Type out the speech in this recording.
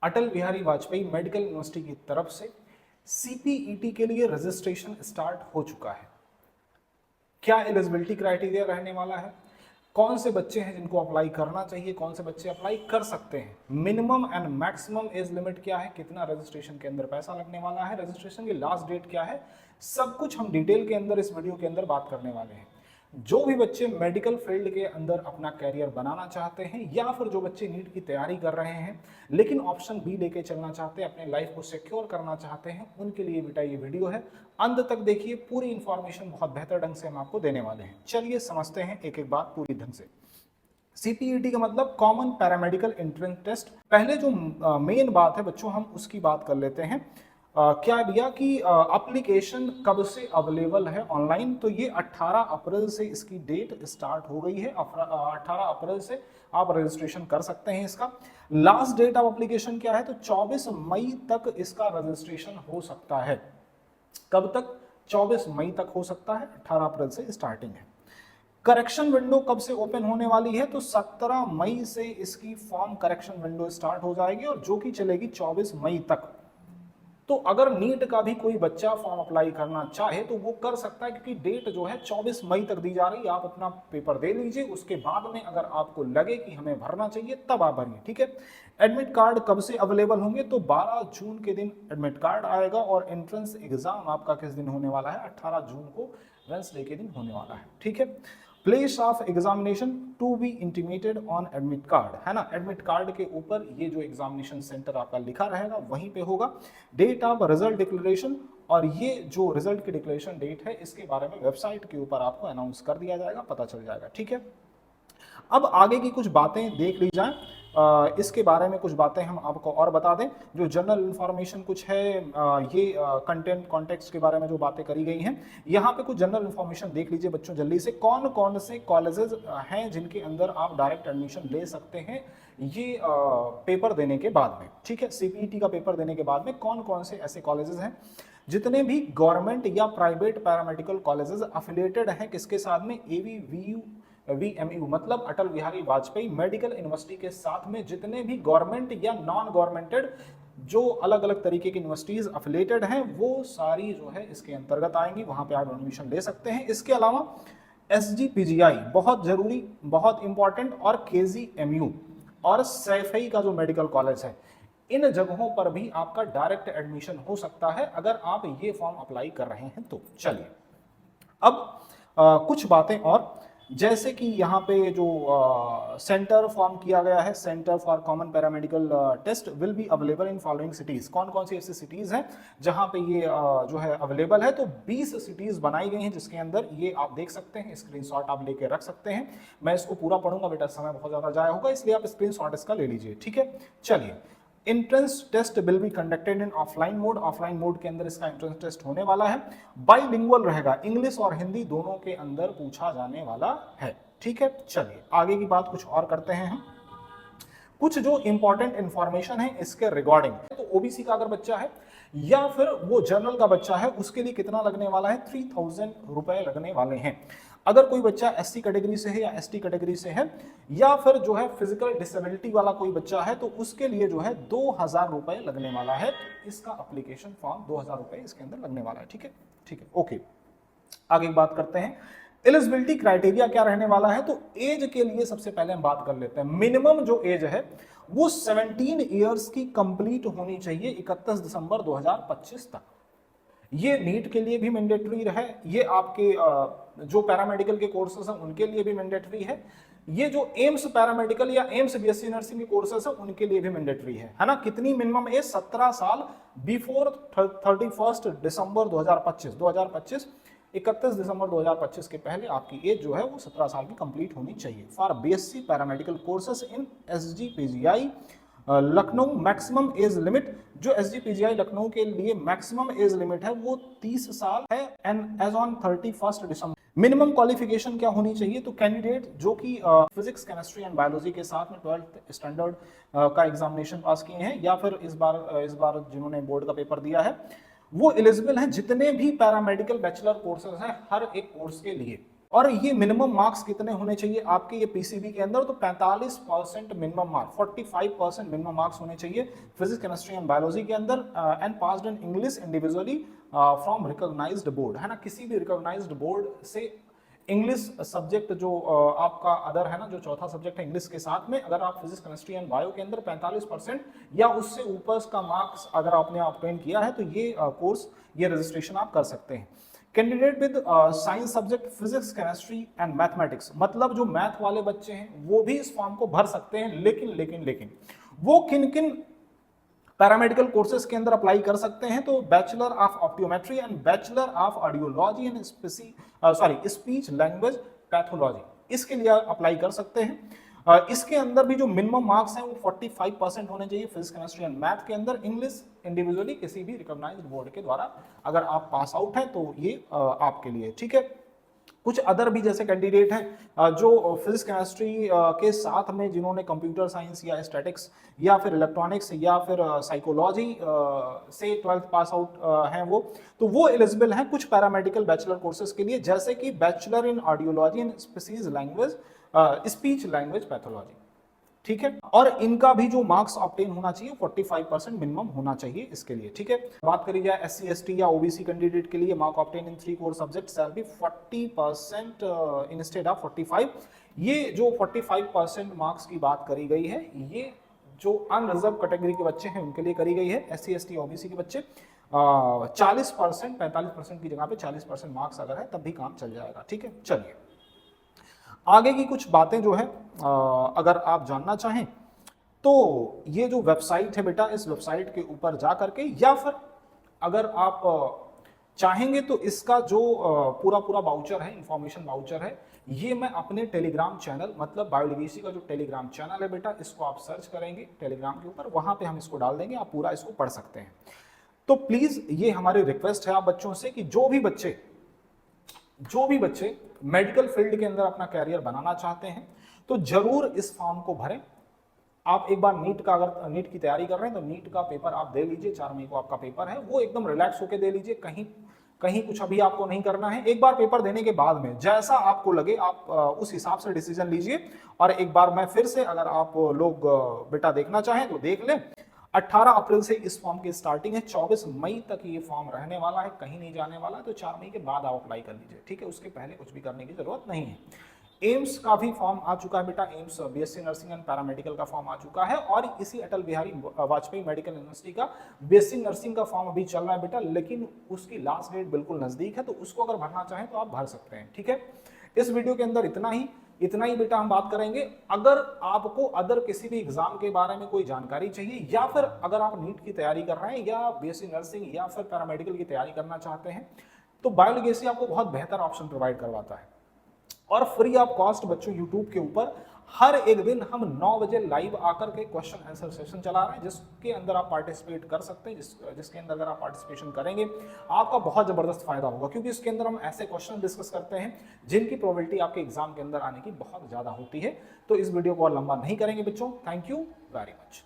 Atal Bihari Vajpayee medical university की तरफ से सीपीईटी के लिए रजिस्ट्रेशन स्टार्ट हो चुका है। क्या एलिजिबिलिटी क्राइटेरिया रहने वाला है, कौन से बच्चे हैं जिनको अप्लाई करना चाहिए, कौन से बच्चे अप्लाई कर सकते हैं, minimum and maximum age limit क्या है, कितना रजिस्ट्रेशन के अंदर पैसा लगने वाला है, रजिस्ट्रेशन की लास्ट डेट क्या है, सब कुछ हम डिटेल के अंदर इस वीडियो के अंदर बात करने वाले हैं। जो भी बच्चे मेडिकल फील्ड के अंदर अपना कैरियर बनाना चाहते हैं या फिर जो बच्चे नीट की तैयारी कर रहे हैं लेकिन ऑप्शन बी लेके चलना चाहते हैं, अपने लाइफ को सिक्योर करना चाहते हैं, उनके लिए बेटा ये वीडियो है। अंत तक देखिए, पूरी इंफॉर्मेशन बहुत बेहतर ढंग से हम आपको देने वाले हैं। चलिए समझते हैं एक एक बात पूरी ढंग से। सीपीईटी का मतलब कॉमन पैरामेडिकल एंट्रेंस टेस्ट। पहले जो मेन बात है बच्चों, हम उसकी बात कर लेते हैं। क्या दिया कि एप्लीकेशन कब से अवेलेबल है ऑनलाइन, तो ये 18 अप्रैल से इसकी डेट स्टार्ट हो गई है। 18 अप्रैल से आप रजिस्ट्रेशन कर सकते हैं। इसका लास्ट डेट ऑफ एप्लीकेशन क्या है, तो 24 मई तक इसका रजिस्ट्रेशन हो सकता है। कब तक? 24 मई तक हो सकता है, 18 अप्रैल से स्टार्टिंग है। करेक्शन विंडो कब से ओपन होने वाली है, तो 17 मई से इसकी फॉर्म करेक्शन विंडो स्टार्ट हो जाएगी और जो कि चलेगी 24 मई तक। तो अगर नीट का भी कोई बच्चा फॉर्म अप्लाई करना चाहे तो वो कर सकता है, क्योंकि डेट जो है 24 मई तक दी जा रही है। आप अपना पेपर दे लीजिए, उसके बाद में अगर आपको लगे कि हमें भरना चाहिए तब आप भरिए, ठीक है। एडमिट कार्ड कब से अवेलेबल होंगे, तो 12 जून के दिन एडमिट कार्ड आएगा और एंट्रेंस एग्जाम आपका किस दिन होने वाला है, 18 जून को वेडनेसडे के दिन होने वाला है, ठीक है। Place of examination to be intimated on admit card, है ना। एडमिट कार्ड के ऊपर ये जो एग्जामिनेशन सेंटर आपका लिखा रहेगा वहीं पे होगा। डेट ऑफ रिजल्ट डिक्लेरेशन, और ये जो रिजल्ट की डिक्लेरेशन डेट है इसके बारे में वेबसाइट के ऊपर आपको अनाउंस कर दिया जाएगा, पता चल जाएगा, ठीक है। अब आगे की कुछ बातें देख ली जाए, इसके बारे में कुछ बातें हम आपको और बता दें। जो जनरल इंफॉर्मेशन कुछ है, ये कंटेंट कॉन्टेक्स्ट के बारे में जो बातें करी गई हैं, यहाँ पे कुछ जनरल इंफॉर्मेशन देख लीजिए बच्चों जल्दी से। कौन कौन से कॉलेजेस हैं जिनके अंदर आप डायरेक्ट एडमिशन ले सकते हैं ये पेपर देने के बाद में, ठीक है। सीपीईटी का पेपर देने के बाद में कौन कौन से ऐसे कॉलेजेस हैं, जितने भी गवर्नमेंट या प्राइवेट पैरामेडिकल कॉलेजेस अफिलिएटेड हैं किसके साथ में, वीएमयू मतलब अटल बिहारी वाजपेयी मेडिकल यूनिवर्सिटी के साथ में, जितने भी गवर्नमेंट या नॉन गवर्नमेंटेड जो अलग अलग तरीके की यूनिवर्सिटीज अफिलिएटेड हैं वो सारी जो है इसके अंतर्गत आएंगी, वहां पे आप एडमिशन ले सकते हैं। इसके अलावा एसजीपीजीआई बहुत जरूरी, बहुत इंपॉर्टेंट, और केजीएमयू और सैफई का जो मेडिकल कॉलेज है, इन जगहों पर भी आपका डायरेक्ट एडमिशन हो सकता है अगर आप ये फॉर्म अप्लाई कर रहे हैं तो। चलिए अब कुछ बातें और, जैसे कि यहाँ पे जो सेंटर फॉर्म किया गया है, centre for common paramedical test will be available in following cities. कौन कौन सी ऐसी सिटीज हैं जहाँ पे ये जो है अवेलेबल है, तो 20 सिटीज बनाई गई हैं जिसके अंदर ये आप देख सकते हैं, स्क्रीनशॉट आप लेके रख सकते हैं। मैं इसको पूरा पढ़ूंगा बेटा, समय बहुत ज्यादा जाया होगा, इसलिए आप स्क्रीनशॉट इसका ले लीजिए, ठीक है। चलिए, entrance test will be conducted in offline mode, offline mode के अंदर इसका एंट्रेंस टेस्ट होने वाला है। बाइलिंगुअल रहेगा, इंग्लिश और हिंदी दोनों के अंदर पूछा जाने वाला है, ठीक है। चलिए आगे की बात कुछ और करते हैं हम। कुछ जो इंपॉर्टेंट इंफॉर्मेशन है इसके रिगार्डिंग, तो ओबीसी का अगर बच्चा है या फिर वो जनरल का बच्चा है उसके लिए कितना लगने वाला है, 3000 रुपए लगने वाले हैं। अगर कोई बच्चा एससी कैटेगरी से है या एसटी कैटेगरी से है या फिर जो है फिजिकल डिसेबिलिटी वाला कोई बच्चा है तो उसके लिए जो है 2000 रुपए लगने वाला है। इसका एप्लीकेशन फॉर्म 2000 रुपए इसके अंदर लगने वाला है, ठीक है, ठीक है, ओके। आगे बात करते हैं, एलिजिबिलिटी क्राइटेरिया क्या रहने वाला है, तो एज के लिए सबसे पहले हम बात कर लेते हैं। मिनिमम जो एज है वो 17 ईयर्स की कंप्लीट होनी चाहिए 31 दिसंबर 2025 तक। ये नीट के लिए भी मैंडेटरी है, ये आपके जो पैरामेडिकल के कोर्सेज हैं उनके लिए भी मैंडेटरी है, ये जो एम्स पैरामेडिकल या एम्स बीएससी नर्सिंग के कोर्सेज हैं उनके लिए भी मैंडेटरी है ना। कितनी मिनिमम एज, 17 साल बिफोर 31 दिसंबर 2025। 31 दिसंबर 2025 के पहले आपकी एज जो है वो 17 साल की कंप्लीट होनी चाहिए। For BSc paramedical courses in SGPGI Lucknow maximum age limit, जो एसजीपीजीआई लखनऊ के लिए मैक्सिमम एज लिमिट है वो 30 साल है एंड एज ऑन 31 दिसंबर। मिनिमम क्वालिफिकेशन क्या होनी चाहिए, तो कैंडिडेट जो कि फिजिक्स केमिस्ट्री एंड बायोलॉजी के साथ में 12th स्टैंडर्ड का एग्जामिनेशन पास किए हैं या फिर इस बार जिन्होंने बोर्ड का पेपर दिया है वो एलिजिबल हैं। जितने भी पैरामेडिकल बैचलर कोर्सेज हैं हर एक कोर्स के लिए और ये मिनिमम मार्क्स कितने होने चाहिए आपके ये पीसीबी के अंदर, तो 45% मिनिमम मार्क, 45% मिनिमम मार्क्स होने चाहिए फिजिक्स केमिस्ट्री एंड बायोलॉजी के अंदर, and passed in English individually from recognised board, है ना, किसी भी रिकॉग्नाइज्ड बोर्ड से इंग्लिश सब्जेक्ट जो आपका अदर है ना, जो चौथा सब्जेक्ट है इंग्लिश के साथ में, अगर आप फिजिक्स केमिस्ट्री एंड बायो के अंदर 45% या उससे ऊपर का मार्क्स अगर आपने ऑब्टेन किया है, तो ये कोर्स, ये रजिस्ट्रेशन आप कर सकते हैं। Candidate with science subject physics chemistry and mathematics, मतलब जो मैथ वाले बच्चे हैं वो भी इस फॉर्म को भर सकते हैं, लेकिन वो किन किन पैरामेडिकल कोर्सेज के अंदर अप्लाई कर सकते हैं, तो bachelor of optometry and bachelor of audiology and speech language pathology, इसके लिए अप्लाई कर सकते हैं। इसके अंदर भी जो मिनिमम मार्क्स हैं वो 45% होने चाहिए फिजिक्स केमिस्ट्री एंड मैथ के अंदर, इंग्लिश इंडिविजुअली किसी भी रिकॉग्नाइज्ड बोर्ड के द्वारा अगर आप पास आउट हैं तो ये आपके लिए ठीक है। कुछ अदर भी जैसे कैंडिडेट हैं जो फिजिक्स केमिस्ट्री के साथ में जिन्होंने कंप्यूटर साइंस या स्टैटिक्स या फिर इलेक्ट्रॉनिक्स या फिर साइकोलॉजी से 12th पास आउट हैं तो वो एलिजिबल हैं कुछ पैरामेडिकल बैचलर कोर्सेज के लिए, जैसे कि bachelor in audiology and speech language pathology, ठीक है। और इनका भी जो मार्क्स ऑब्टेन होना चाहिए 45% मिनिमम होना चाहिए इसके लिए, ठीक है। बात करी जाए SC ST या OBC कैंडिडेट के लिए, mark obtain in 3 core subject shall be 40% instead of 45। ये जो 45% मार्क्स की बात करी गई है, ये जो अनरिजर्व कैटेगरी के बच्चे हैं उनके लिए करी गई है। SC ST OBC के बच्चे 40%, 45% की जगह पे 40% मार्क्स अगर है तब भी काम चल जाएगा, ठीक है। चलिए आगे की कुछ बातें जो है अगर आप जानना चाहें तो ये जो वेबसाइट है बेटा, इस वेबसाइट के ऊपर जा करके, या फिर अगर आप चाहेंगे तो इसका जो पूरा वाउचर है, इंफॉर्मेशन वाउचर है, ये मैं अपने टेलीग्राम चैनल, मतलब बायोलॉजी का जो टेलीग्राम चैनल है बेटा, इसको आप सर्च करेंगे टेलीग्राम के ऊपर, वहां पे हम इसको डाल देंगे, आप पूरा इसको पढ़ सकते हैं। तो प्लीज ये हमारी रिक्वेस्ट है आप बच्चों से कि जो भी बच्चे मेडिकल फील्ड के अंदर अपना कैरियर बनाना चाहते हैं तो जरूर इस फॉर्म को भरें। आप एक बार नीट का, अगर नीट की तैयारी कर रहे हैं तो नीट का पेपर आप दे लीजिए, 4 मई को आपका पेपर है, वो एकदम रिलैक्स होकर दे लीजिए, कहीं कुछ अभी आपको नहीं करना है। एक बार पेपर देने के बाद में जैसा आपको लगे आप उस हिसाब से डिसीजन लीजिए। और एक बार मैं फिर से, अगर आप लोग बेटा देखना चाहें तो देख लें, 18 अप्रैल से इस फॉर्म की स्टार्टिंग है, 24 मई तक ये फॉर्म रहने वाला है, कहीं नहीं जाने वाला है, तो 4 मई के बाद आप अप्लाई कर लीजिए, ठीक है। उसके पहले कुछ भी करने की जरूरत नहीं है। एम्स का भी फॉर्म आ चुका है बेटा, AIIMS BSc nursing and paramedical का फॉर्म आ चुका है, और इसी अटल बिहारी वाजपेयी मेडिकल यूनिवर्सिटी का BSc नर्सिंग का फॉर्म अभी चल रहा है बेटा, लेकिन उसकी लास्ट डेट बिल्कुल नजदीक है, तो उसको अगर भरना चाहें तो आप भर सकते हैं, ठीक है। इस वीडियो के अंदर इतना ही बेटा हम बात करेंगे। अगर आपको अदर किसी भी एग्जाम के बारे में कोई जानकारी चाहिए, या फिर अगर आप नीट की तैयारी कर रहे हैं या BSc नर्सिंग या फिर पैरामेडिकल की तैयारी करना चाहते हैं, तो बायोलॉजी आपको बहुत बेहतर ऑप्शन प्रोवाइड करवाता है, और फ्री ऑफ कॉस्ट बच्चों यूट्यूब के ऊपर हर एक दिन हम 9 बजे लाइव आकर के क्वेश्चन आंसर सेशन चला रहे हैं, जिसके अंदर आप पार्टिसिपेट कर सकते हैं, जिसके अंदर अगर आप पार्टिसिपेशन करेंगे आपका बहुत जबरदस्त फायदा होगा, क्योंकि इसके अंदर हम ऐसे क्वेश्चन डिस्कस करते हैं जिनकी प्रोबेबिलिटी आपके एग्जाम के अंदर आने की बहुत ज्यादा होती है। तो इस वीडियो को और लंबा नहीं करेंगे बच्चों, थैंक यू वेरी मच।